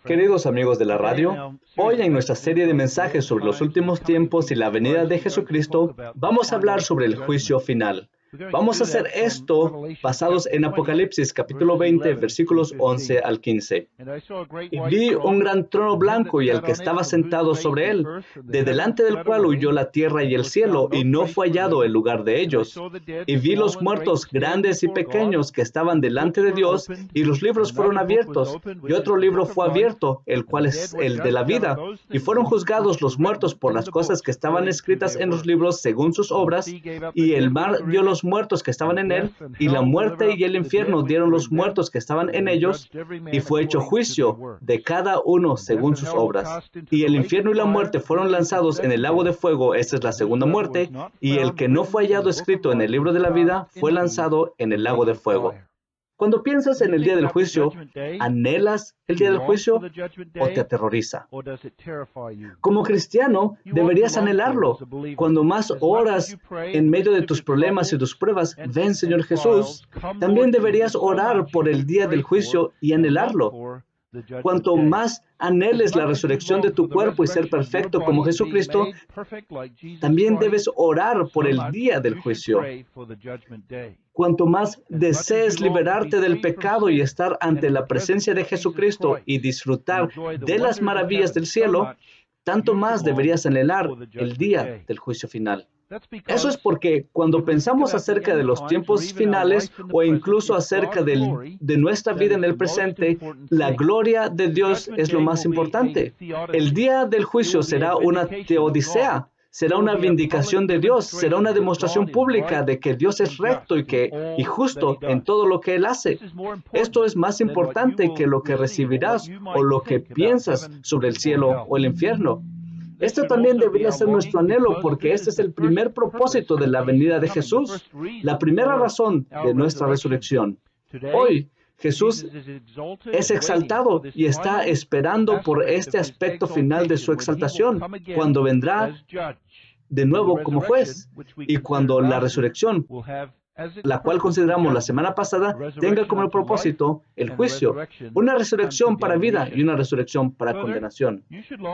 Queridos amigos de la radio, hoy en nuestra serie de mensajes sobre los últimos tiempos y la venida de Jesucristo, vamos a hablar sobre el juicio final. Vamos a hacer esto basados en Apocalipsis capítulo 20, versículos 11 al 15. Y vi un gran trono blanco y el que estaba sentado sobre él, de delante del cual huyó la tierra y el cielo, y no fue hallado el lugar de ellos. Y vi los muertos grandes y pequeños que estaban delante de Dios, y los libros fueron abiertos, y otro libro fue abierto, el cual es el de la vida, y fueron juzgados los muertos por las cosas que estaban escritas en los libros según sus obras, y el mar dio los muertos que estaban en él, y la muerte y el infierno dieron los muertos que estaban en ellos, y fue hecho juicio de cada uno según sus obras. Y el infierno y la muerte fueron lanzados en el lago de fuego, esta es la segunda muerte, y el que no fue hallado escrito en el libro de la vida fue lanzado en el lago de fuego. Cuando piensas en el día del juicio, ¿anhelas el día del juicio o te aterroriza? Como cristiano, deberías anhelarlo. Cuando más oras en medio de tus problemas y tus pruebas, ven Señor Jesús, también deberías orar por el día del juicio y anhelarlo. Cuanto más anheles la resurrección de tu cuerpo y ser perfecto como Jesucristo, también debes orar por el día del juicio. Cuanto más desees liberarte del pecado y estar ante la presencia de Jesucristo y disfrutar de las maravillas del cielo, tanto más deberías anhelar el día del juicio final. Eso es porque cuando pensamos acerca de los tiempos finales o incluso acerca de nuestra vida en el presente, la gloria de Dios es lo más importante. El día del juicio será una teodicea, será una vindicación de Dios, será una demostración pública de que Dios es recto y justo en todo lo que Él hace. Esto es más importante que lo que recibirás o lo que piensas sobre el cielo o el infierno. Esto también debería ser nuestro anhelo porque este es el primer propósito de la venida de Jesús, la primera razón de nuestra resurrección. Hoy, Jesús es exaltado y está esperando por este aspecto final de su exaltación, cuando vendrá de nuevo como juez y cuando la resurrección, la cual consideramos la semana pasada, tenga como propósito el juicio, una resurrección para vida y una resurrección para condenación.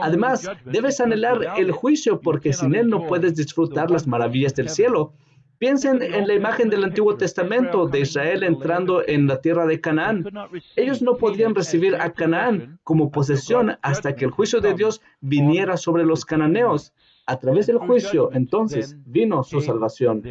Además, debes anhelar el juicio porque sin él no puedes disfrutar las maravillas del cielo. Piensen en la imagen del Antiguo Testamento de Israel entrando en la tierra de Canaán. Ellos no podían recibir a Canaán como posesión hasta que el juicio de Dios viniera sobre los cananeos. A través del juicio, entonces, vino su salvación.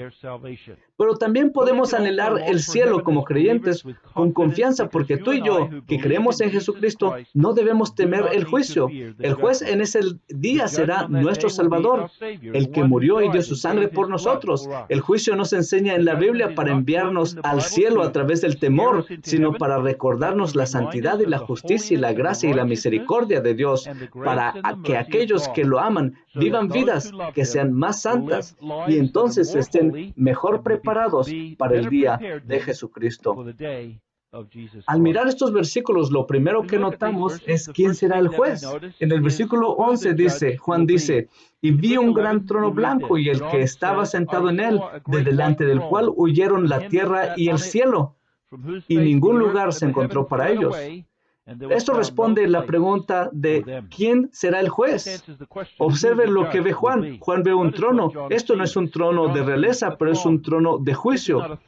Pero también podemos anhelar el cielo como creyentes con confianza porque tú y yo, que creemos en Jesucristo, no debemos temer el juicio. El juez en ese día será nuestro Salvador, el que murió y dio su sangre por nosotros. El juicio no se enseña en la Biblia para enviarnos al cielo a través del temor, sino para recordarnos la santidad y la justicia y la gracia y la misericordia de Dios, para que aquellos que lo aman vivan vidas que sean más santas y entonces estén mejor preparados para el día de Jesucristo. Al mirar estos versículos, lo primero que notamos es quién será el juez. En el versículo 11 Juan dice, y vi un gran trono blanco y el que estaba sentado en él, de delante del cual huyeron la tierra y el cielo, y ningún lugar se encontró para ellos. Esto responde la pregunta de ¿quién será el juez? Observe lo que ve Juan. Juan ve un trono. Esto no es un trono de realeza, pero es un trono de juicio.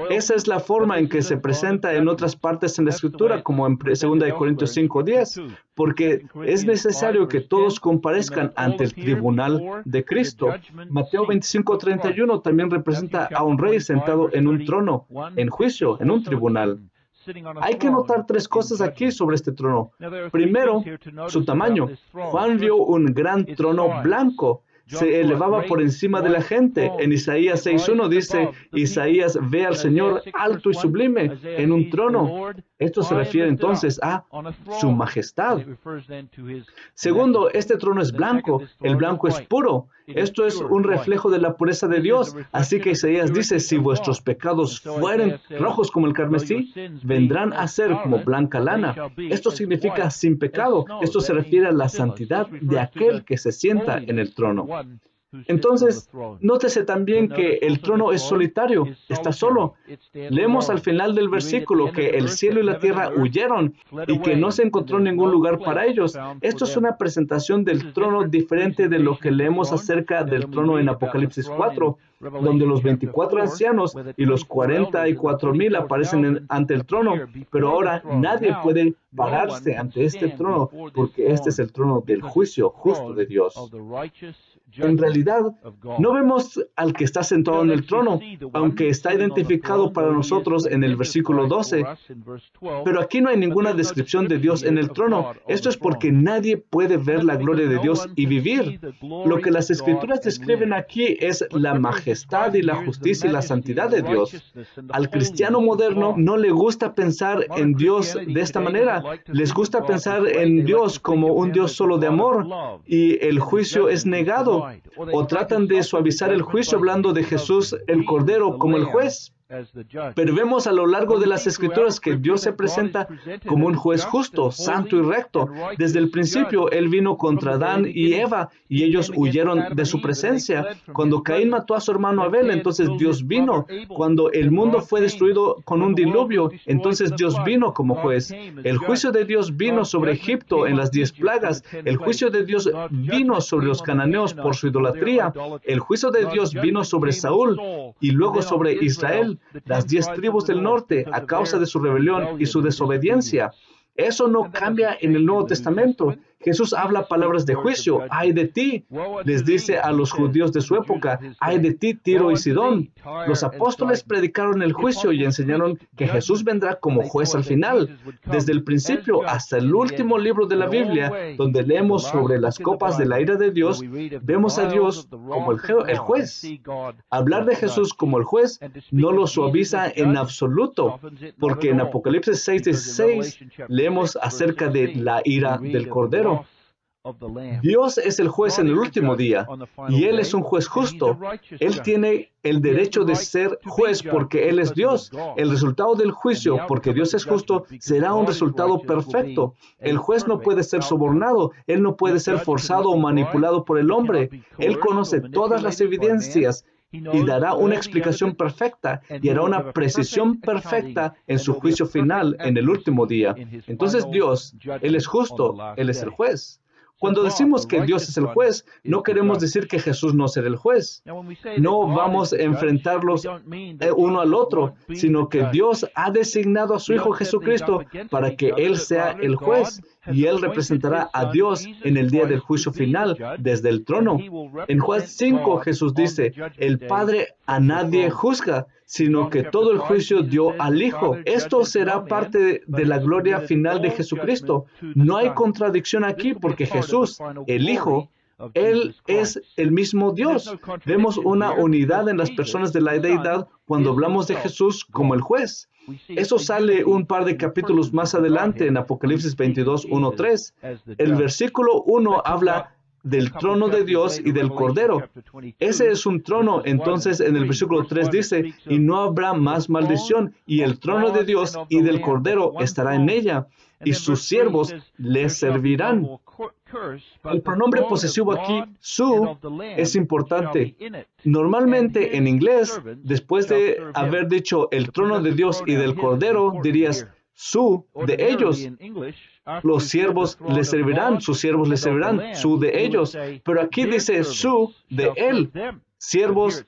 Esa es la forma en que se presenta en otras partes en la Escritura, como en 2 Corintios 5:10, porque es necesario que todos comparezcan ante el tribunal de Cristo. Mateo 25:31 también representa a un rey sentado en un trono, en juicio, en un tribunal. Hay que notar tres cosas aquí sobre este trono. Primero, su tamaño. Juan vio un gran trono blanco. Se elevaba por encima de la gente. En Isaías 6:1 dice, Isaías ve al Señor alto y sublime en un trono. Esto se refiere entonces a su majestad. Segundo, este trono es blanco. El blanco es puro. Esto es un reflejo de la pureza de Dios. Así que Isaías dice, si vuestros pecados fueren rojos como el carmesí, vendrán a ser como blanca lana. Esto significa sin pecado. Esto se refiere a la santidad de aquel que se sienta en el trono. Entonces, nótese también que el trono es solitario, está solo. Leemos al final del versículo que el cielo y la tierra huyeron y que no se encontró ningún lugar para ellos. Esto es una presentación del trono diferente de lo que leemos acerca del trono en Apocalipsis 4, donde los 24 ancianos y los 44,000 aparecen ante el trono, pero ahora nadie puede pararse ante este trono porque este es el trono del juicio justo de Dios. En realidad, no vemos al que está sentado en el trono, aunque está identificado para nosotros en el versículo 12. Pero aquí no hay ninguna descripción de Dios en el trono. Esto es porque nadie puede ver la gloria de Dios y vivir. Lo que las Escrituras describen aquí es la majestad y la justicia y la santidad de Dios. Al cristiano moderno no le gusta pensar en Dios de esta manera. Les gusta pensar en Dios como un Dios solo de amor y el juicio es negado. O tratan de suavizar el juicio hablando de Jesús el Cordero como el juez. Pero vemos a lo largo de las Escrituras que Dios se presenta como un juez justo, santo y recto. Desde el principio, Él vino contra Adán y Eva y ellos huyeron de su presencia. Cuando Caín mató a su hermano Abel, entonces Dios vino. Cuando el mundo fue destruido con un diluvio, entonces Dios vino como juez. El juicio de Dios vino sobre Egipto en las 10 plagas. El juicio de Dios vino sobre los cananeos por su idolatría. El juicio de Dios vino sobre Saúl y luego sobre Israel, las 10 tribus del norte, a causa de su rebelión y su desobediencia. Eso no cambia en el Nuevo Testamento. Jesús habla palabras de juicio. ¡Ay de ti! Les dice a los judíos de su época, ¡ay de ti, Tiro y Sidón! Los apóstoles predicaron el juicio y enseñaron que Jesús vendrá como juez al final. Desde el principio hasta el último libro de la Biblia, donde leemos sobre las copas de la ira de Dios, vemos a Dios como el juez. Hablar de Jesús como el juez no lo suaviza en absoluto, porque en Apocalipsis 6:16 leemos acerca de la ira del Cordero. Dios es el juez en el último día y Él es un juez justo. Él tiene el derecho de ser juez porque Él es Dios. El resultado del juicio, porque Dios es justo, será un resultado perfecto. El juez no puede ser sobornado. Él no puede ser forzado o manipulado por el hombre. Él conoce todas las evidencias y dará una explicación perfecta y hará una precisión perfecta en su juicio final en el último día. Entonces Dios, Él es justo, Él es el juez. Cuando decimos que Dios es el juez, no queremos decir que Jesús no será el juez. No vamos a enfrentarlos uno al otro, sino que Dios ha designado a su Hijo Jesucristo para que Él sea el juez y Él representará a Dios en el día del juicio final desde el trono. En Juan 5 Jesús dice, el Padre a nadie juzga, sino que todo el juicio dio al Hijo. Esto será parte de la gloria final de Jesucristo. No hay contradicción aquí porque Jesús, el Hijo, Él es el mismo Dios. Vemos una unidad en las personas de la deidad cuando hablamos de Jesús como el juez. Eso sale un par de capítulos más adelante en Apocalipsis 22:1-3. El versículo 1 habla del trono de Dios y del Cordero. Ese es un trono. Entonces en el versículo 3 dice, y no habrá más maldición, y el trono de Dios y del Cordero estará en ella, y sus siervos le servirán. El pronombre posesivo aquí, su, es importante. Normalmente en inglés, después de haber dicho el trono de Dios y del Cordero, dirías su, de ellos. Los siervos le servirán, sus siervos le servirán, su de ellos. Pero aquí dice su de él. Siervos,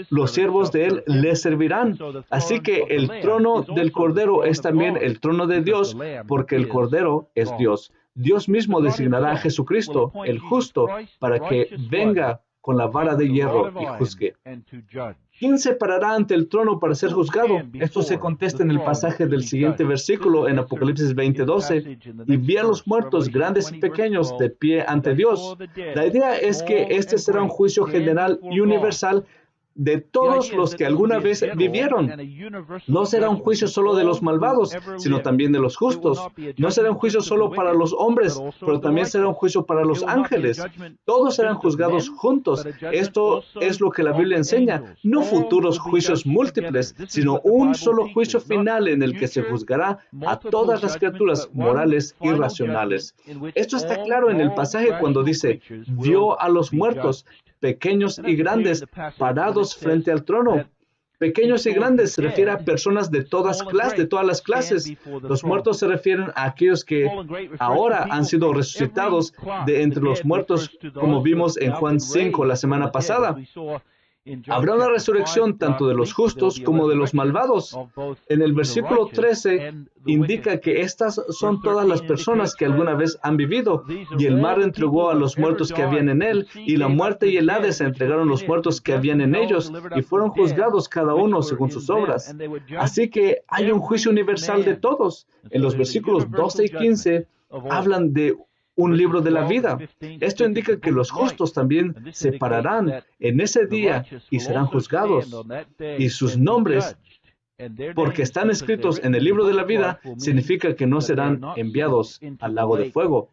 los siervos de él le servirán. Así que el trono del Cordero es también el trono de Dios, porque el Cordero es Dios. Dios mismo designará a Jesucristo, el justo, para que venga con la vara de hierro y juzgue. ¿Quién se parará ante el trono para ser juzgado? Esto se contesta en el pasaje del siguiente versículo en Apocalipsis 20:12. Y vi a los muertos, grandes y pequeños, de pie ante Dios. La idea es que este será un juicio general y universal de todos los que alguna vez vivieron. No será un juicio solo de los malvados, sino también de los justos. No será un juicio solo para los hombres, pero también será un juicio para los ángeles. Todos serán juzgados juntos. Esto es lo que la Biblia enseña. No futuros juicios múltiples, sino un solo juicio final en el que se juzgará a todas las criaturas morales y racionales. Esto está claro en el pasaje cuando dice, vio a los muertos. pequeños y grandes, parados frente al trono. Pequeños y grandes se refiere a personas de todas las clases. Los muertos se refieren a aquellos que ahora han sido resucitados de entre los muertos, como vimos en Juan 5 la semana pasada. Habrá una resurrección tanto de los justos como de los malvados. En el versículo 13 indica que estas son todas las personas que alguna vez han vivido, y el mar entregó a los muertos que habían en él, y la muerte y el Hades entregaron los muertos que habían en ellos, y fueron juzgados cada uno según sus obras. Así que hay un juicio universal de todos. En los versículos 12 y 15 hablan de un libro de la vida. Esto indica que los justos también se pararán en ese día y serán juzgados. Y sus nombres, porque están escritos en el libro de la vida, significa que no serán enviados al lago de fuego.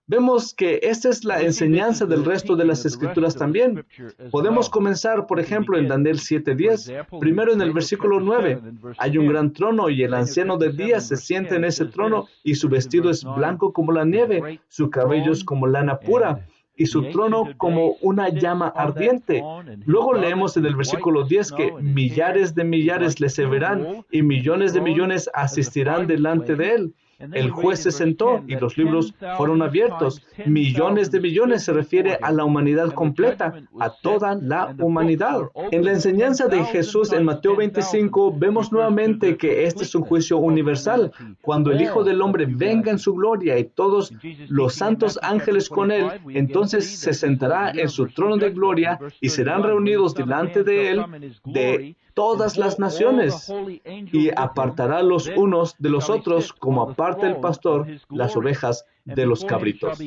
Vemos que esta es la enseñanza del resto de las Escrituras también. Podemos comenzar, por ejemplo, en Daniel 7:10. Primero en el versículo 9. Hay un gran trono y el anciano de días se sienta en ese trono y su vestido es blanco como la nieve, su cabello es como lana pura y su trono como una llama ardiente. Luego leemos en el versículo 10 que millares de millares le servirán y millones de millones asistirán delante de él. El juez se sentó y los libros fueron abiertos. Millones de millones se refiere a la humanidad completa, a toda la humanidad. En la enseñanza de Jesús en Mateo 25 vemos nuevamente que este es un juicio universal. Cuando el Hijo del Hombre venga en su gloria y todos los santos ángeles con él, entonces se sentará en su trono de gloria y serán reunidos delante de él de todas las naciones y apartará los unos de los otros como aparta el pastor las ovejas de los cabritos.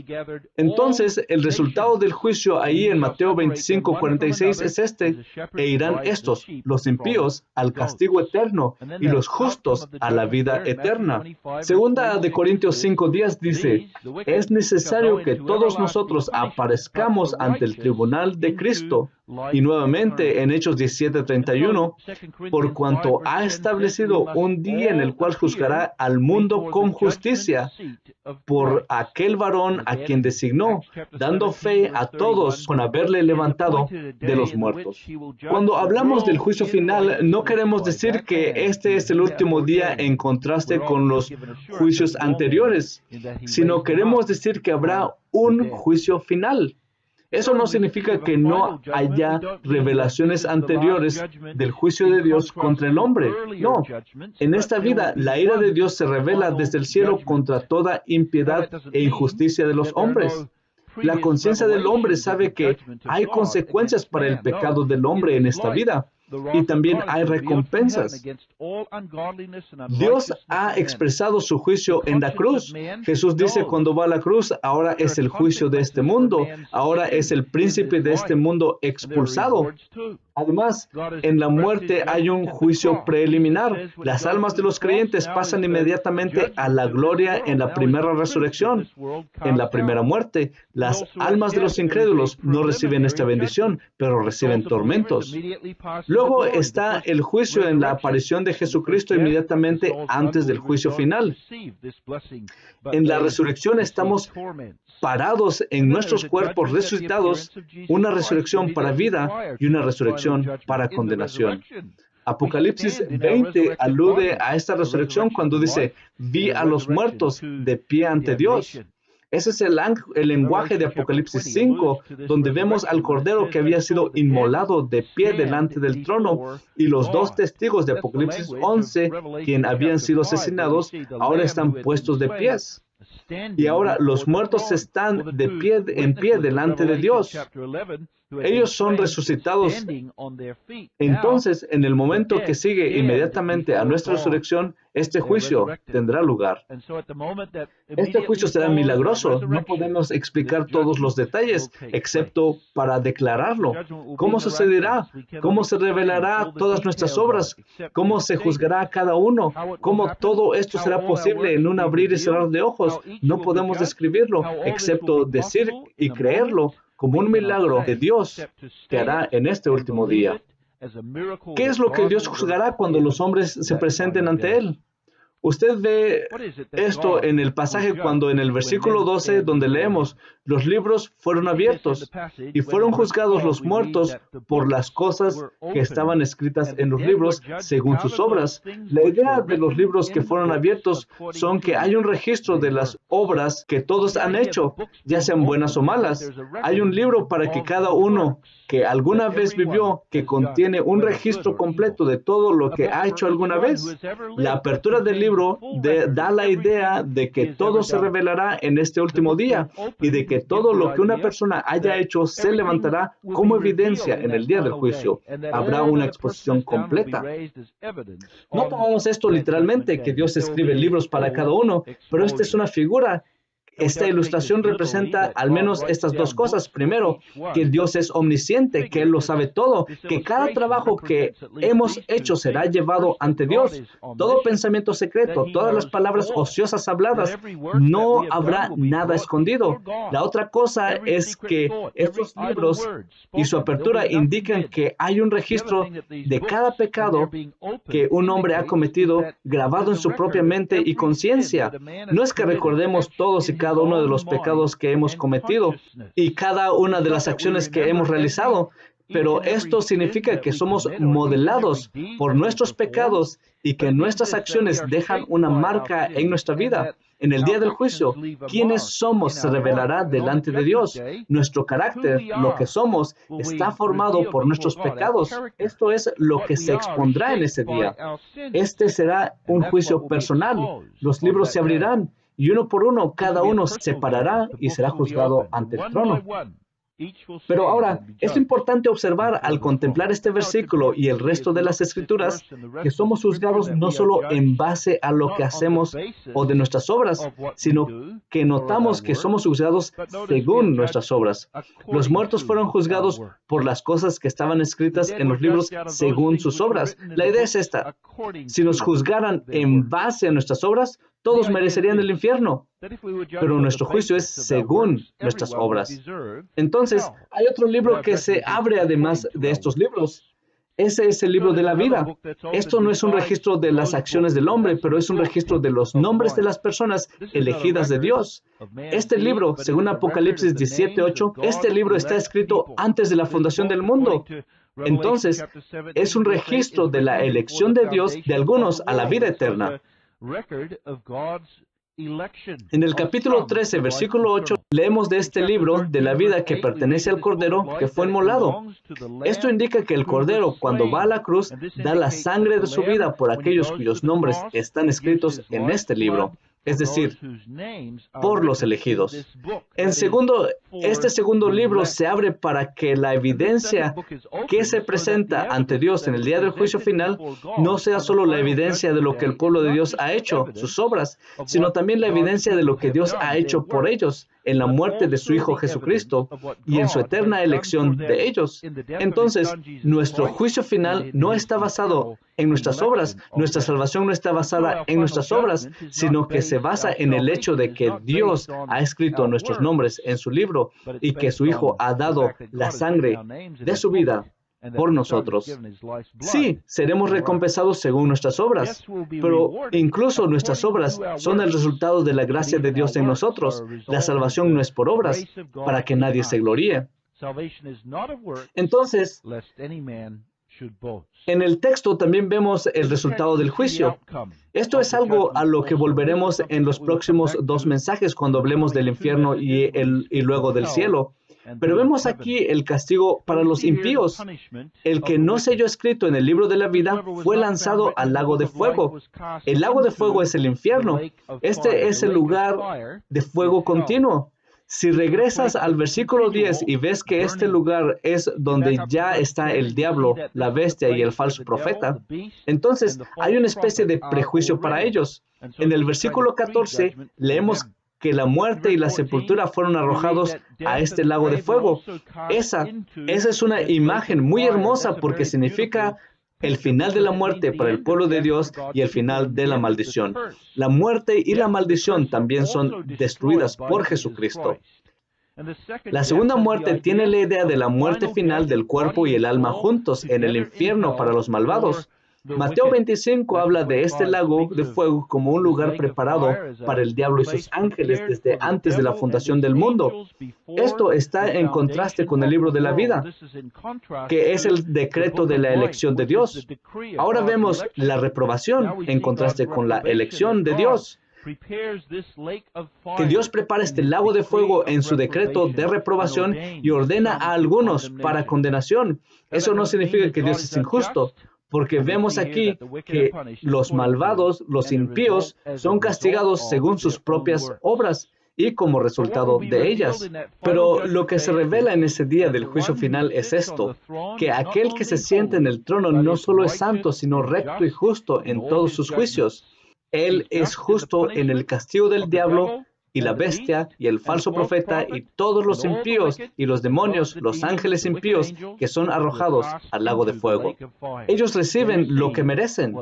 Entonces, el resultado del juicio ahí en Mateo 25:46 es este: e irán estos, los impíos, al castigo eterno, y los justos a la vida eterna. Segunda de Corintios 5:10 dice: es necesario que todos nosotros aparezcamos ante el tribunal de Cristo. Y nuevamente en Hechos 17:31, por cuanto ha establecido un día en el cual juzgará al mundo con justicia, por aquel varón a quien designó, dando fe a todos con haberle levantado de los muertos. Cuando hablamos del juicio final, no queremos decir que este es el último día en contraste con los juicios anteriores, sino queremos decir que habrá un juicio final. Eso no significa que no haya revelaciones anteriores del juicio de Dios contra el hombre. No. En esta vida, la ira de Dios se revela desde el cielo contra toda impiedad e injusticia de los hombres. La conciencia del hombre sabe que hay consecuencias para el pecado del hombre en esta vida. Y también hay recompensas. Dios ha expresado su juicio en la cruz. Jesús dice cuando va a la cruz: ahora es el juicio de este mundo, ahora es el príncipe de este mundo expulsado. Además, en la muerte hay un juicio preliminar. Las almas de los creyentes pasan inmediatamente a la gloria en la primera resurrección. En la primera muerte, las almas de los incrédulos no reciben esta bendición, pero reciben tormentos. Luego está el juicio en la aparición de Jesucristo inmediatamente antes del juicio final. En la resurrección estamos parados en nuestros cuerpos resucitados, una resurrección para vida y una resurrección para condenación. Apocalipsis 20 alude a esta resurrección cuando dice: vi a los muertos de pie ante Dios. Ese es el lenguaje de Apocalipsis 5, donde vemos al Cordero que había sido inmolado de pie delante del trono, y los dos testigos de Apocalipsis 11, quien habían sido asesinados, ahora están puestos de pies. Y ahora los muertos están en pie delante de Dios. Ellos son resucitados. Entonces, en el momento que sigue inmediatamente a nuestra resurrección, este juicio tendrá lugar. Este juicio será milagroso. No podemos explicar todos los detalles, excepto para declararlo. ¿Cómo sucederá? ¿Cómo se revelará todas nuestras obras? ¿Cómo se juzgará a cada uno? ¿Cómo todo esto será posible en un abrir y cerrar de ojos? No podemos describirlo, excepto decir y creerlo como un milagro de Dios que hará en este último día. ¿Qué es lo que Dios juzgará cuando los hombres se presenten ante Él? Usted ve esto en el pasaje cuando en el versículo 12, donde leemos, los libros fueron abiertos y fueron juzgados los muertos por las cosas que estaban escritas en los libros según sus obras. La idea de los libros que fueron abiertos son que hay un registro de las obras que todos han hecho, ya sean buenas o malas. Hay un libro para que cada uno que alguna vez vivió, que contiene un registro completo de todo lo que ha hecho alguna vez. La apertura del libro da la idea de que todo se revelará en este último día y de que todo lo que una persona haya hecho se levantará como evidencia en el día del juicio. Habrá una exposición completa. No tomamos esto literalmente, que Dios escribe libros para cada uno, pero esta es una figura. Esta ilustración representa al menos estas dos cosas. Primero, que Dios es omnisciente, que Él lo sabe todo, que cada trabajo que hemos hecho será llevado ante Dios. Todo pensamiento secreto, todas las palabras ociosas habladas, no habrá nada escondido. La otra cosa es que estos libros y su apertura indican que hay un registro de cada pecado que un hombre ha cometido grabado en su propia mente y conciencia. No es que recordemos todos y cada uno de los pecados que hemos cometido y cada una de las acciones que hemos realizado, pero esto significa que somos modelados por nuestros pecados y que nuestras acciones dejan una marca en nuestra vida. En el día del juicio, quiénes somos se revelará delante de Dios. Nuestro carácter, lo que somos, está formado por nuestros pecados. Esto es lo que se expondrá en ese día. Este será un juicio personal. Los libros se abrirán y uno por uno, cada uno se parará y será juzgado ante el trono. Pero ahora, es importante observar al contemplar este versículo y el resto de las Escrituras que somos juzgados no solo en base a lo que hacemos o de nuestras obras, sino que notamos que somos juzgados según nuestras obras. Los muertos fueron juzgados por las cosas que estaban escritas en los libros según sus obras. La idea es esta: si nos juzgaran en base a nuestras obras, todos merecerían el infierno, pero nuestro juicio es según nuestras obras. Entonces, hay otro libro que se abre además de estos libros. Ese es el libro de la vida. Esto no es un registro de las acciones del hombre, pero es un registro de los nombres de las personas elegidas de Dios. Este libro, según Apocalipsis 17:8, este libro está escrito antes de la fundación del mundo. Entonces, es un registro de la elección de Dios de algunos a la vida eterna. En el capítulo 13, versículo 8, leemos de este libro de la vida que pertenece al Cordero que fue inmolado. Esto indica que el Cordero, cuando va a la cruz, da la sangre de su vida por aquellos cuyos nombres están escritos en este libro, es decir, por los elegidos. Este segundo libro se abre para que la evidencia que se presenta ante Dios en el día del juicio final no sea solo la evidencia de lo que el pueblo de Dios ha hecho, sus obras, sino también la evidencia de lo que Dios ha hecho por ellos en la muerte de su Hijo Jesucristo y en su eterna elección de ellos. Entonces, nuestro juicio final no está basado en nuestras obras. Nuestra salvación no está basada en nuestras obras, sino que se basa en el hecho de que Dios ha escrito nuestros nombres en su libro y que su Hijo ha dado la sangre de su vida por nosotros. Sí, seremos recompensados según nuestras obras, pero incluso nuestras obras son el resultado de la gracia de Dios en nosotros. La salvación no es por obras, para que nadie se gloríe. Entonces, en el texto también vemos el resultado del juicio. Esto es algo a lo que volveremos en los próximos 2 mensajes cuando hablemos del infierno y luego del cielo. Pero vemos aquí el castigo para los impíos. El que no se halló escrito en el libro de la vida fue lanzado al lago de fuego. El lago de fuego es el infierno. Este es el lugar de fuego continuo. Si regresas al versículo 10 y ves que este lugar es donde ya está el diablo, la bestia y el falso profeta, entonces hay una especie de prejuicio para ellos. En el versículo 14 leemos que la muerte y la sepultura fueron arrojados a este lago de fuego. Esa es una imagen muy hermosa porque significa el final de la muerte para el pueblo de Dios y el final de la maldición. La muerte y la maldición también son destruidas por Jesucristo. La segunda muerte tiene la idea de la muerte final del cuerpo y el alma juntos en el infierno para los malvados. Mateo 25 habla de este lago de fuego como un lugar preparado para el diablo y sus ángeles desde antes de la fundación del mundo. Esto está en contraste con el libro de la vida, que es el decreto de la elección de Dios. Ahora vemos la reprobación en contraste con la elección de Dios. Que Dios prepara este lago de fuego en su decreto de reprobación y ordena a algunos para condenación. Eso no significa que Dios es injusto, porque vemos aquí que los malvados, los impíos, son castigados según sus propias obras y como resultado de ellas. Pero lo que se revela en ese día del juicio final es esto, que aquel que se siente en el trono no solo es santo, sino recto y justo en todos sus juicios. Él es justo en el castigo del diablo y la bestia y el falso profeta y todos los impíos y los demonios, los ángeles impíos que son arrojados al lago de fuego. Ellos reciben lo que merecen.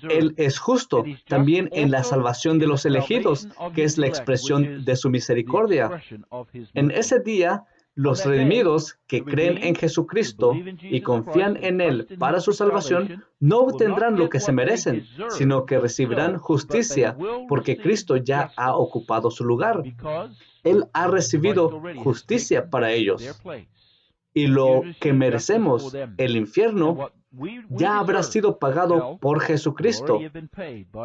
Él es justo también en la salvación de los elegidos, que es la expresión de su misericordia. En ese día, los redimidos que creen en Jesucristo y confían en Él para su salvación no obtendrán lo que se merecen, sino que recibirán justicia porque Cristo ya ha ocupado su lugar. Él ha recibido justicia para ellos. Y lo que merecemos, el infierno, ya habrá sido pagado por Jesucristo.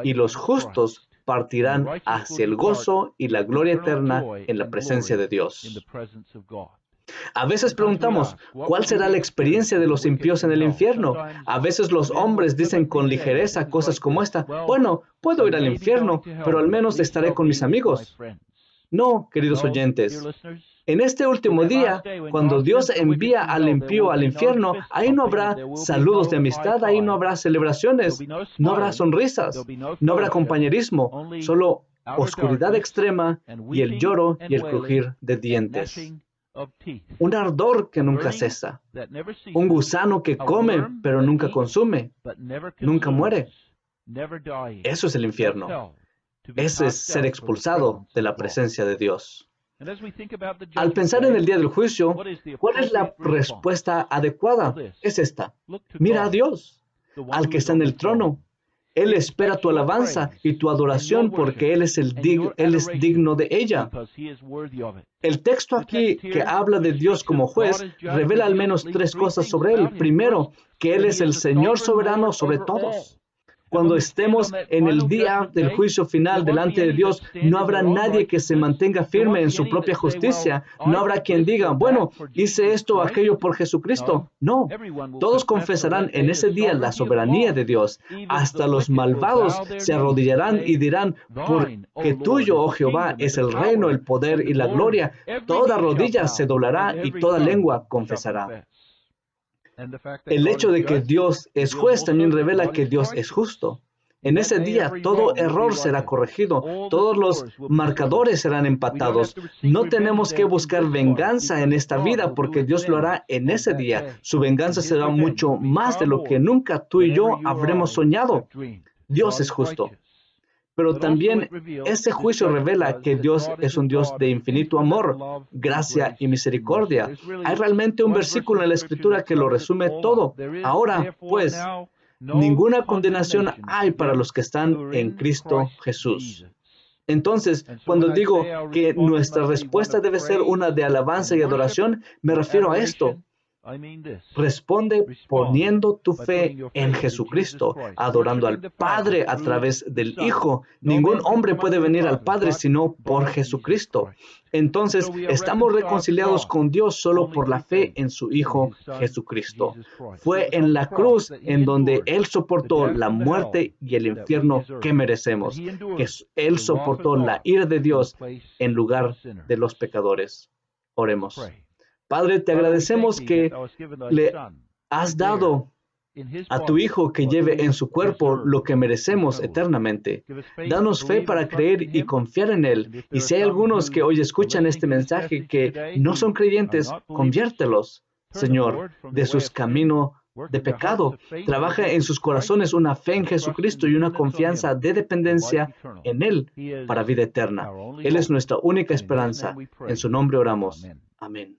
Y los justos partirán hacia el gozo y la gloria eterna en la presencia de Dios. A veces preguntamos, ¿cuál será la experiencia de los impíos en el infierno? A veces los hombres dicen con ligereza cosas como esta, bueno, puedo ir al infierno, pero al menos estaré con mis amigos. No, queridos oyentes. En este último día, cuando Dios envía al impío al infierno, ahí no habrá saludos de amistad, ahí no habrá celebraciones, no habrá sonrisas, no habrá compañerismo, solo oscuridad extrema y el lloro y el crujir de dientes. Un ardor que nunca cesa, un gusano que come pero nunca consume, nunca muere. Eso es el infierno. Eso es ser expulsado de la presencia de Dios. Al pensar en el día del juicio, ¿cuál es la respuesta adecuada? Es esta. Mira a Dios, al que está en el trono. Él espera tu alabanza y tu adoración porque Él es digno de ella. El texto aquí que habla de Dios como juez revela al menos tres cosas sobre Él. Primero, que Él es el Señor soberano sobre todos. Cuando estemos en el día del juicio final delante de Dios, no habrá nadie que se mantenga firme en su propia justicia. No habrá quien diga, bueno, hice esto o aquello por Jesucristo. No, todos confesarán en ese día la soberanía de Dios. Hasta los malvados se arrodillarán y dirán, porque tuyo, oh Jehová, es el reino, el poder y la gloria. Toda rodilla se doblará y toda lengua confesará. El hecho de que Dios es juez también revela que Dios es justo. En ese día, todo error será corregido, todos los marcadores serán empatados. No tenemos que buscar venganza en esta vida porque Dios lo hará en ese día. Su venganza será mucho más de lo que nunca tú y yo habremos soñado. Dios es justo. Pero también ese juicio revela que Dios es un Dios de infinito amor, gracia y misericordia. Hay realmente un versículo en la Escritura que lo resume todo. Ahora, pues, ninguna condenación hay para los que están en Cristo Jesús. Entonces, cuando digo que nuestra respuesta debe ser una de alabanza y adoración, me refiero a esto. Responde poniendo tu fe en Jesucristo, adorando al Padre a través del Hijo. Ningún hombre puede venir al Padre sino por Jesucristo. Entonces, estamos reconciliados con Dios solo por la fe en su Hijo Jesucristo. Fue en la cruz en donde Él soportó la muerte y el infierno que merecemos, que Él soportó la ira de Dios en lugar de los pecadores. Oremos. Padre, te agradecemos que le has dado a tu Hijo que lleve en su cuerpo lo que merecemos eternamente. Danos fe para creer y confiar en Él. Y si hay algunos que hoy escuchan este mensaje que no son creyentes, conviértelos, Señor, de sus caminos de pecado. Trabaja en sus corazones una fe en Jesucristo y una confianza de dependencia en Él para vida eterna. Él es nuestra única esperanza. En su nombre oramos. Amén.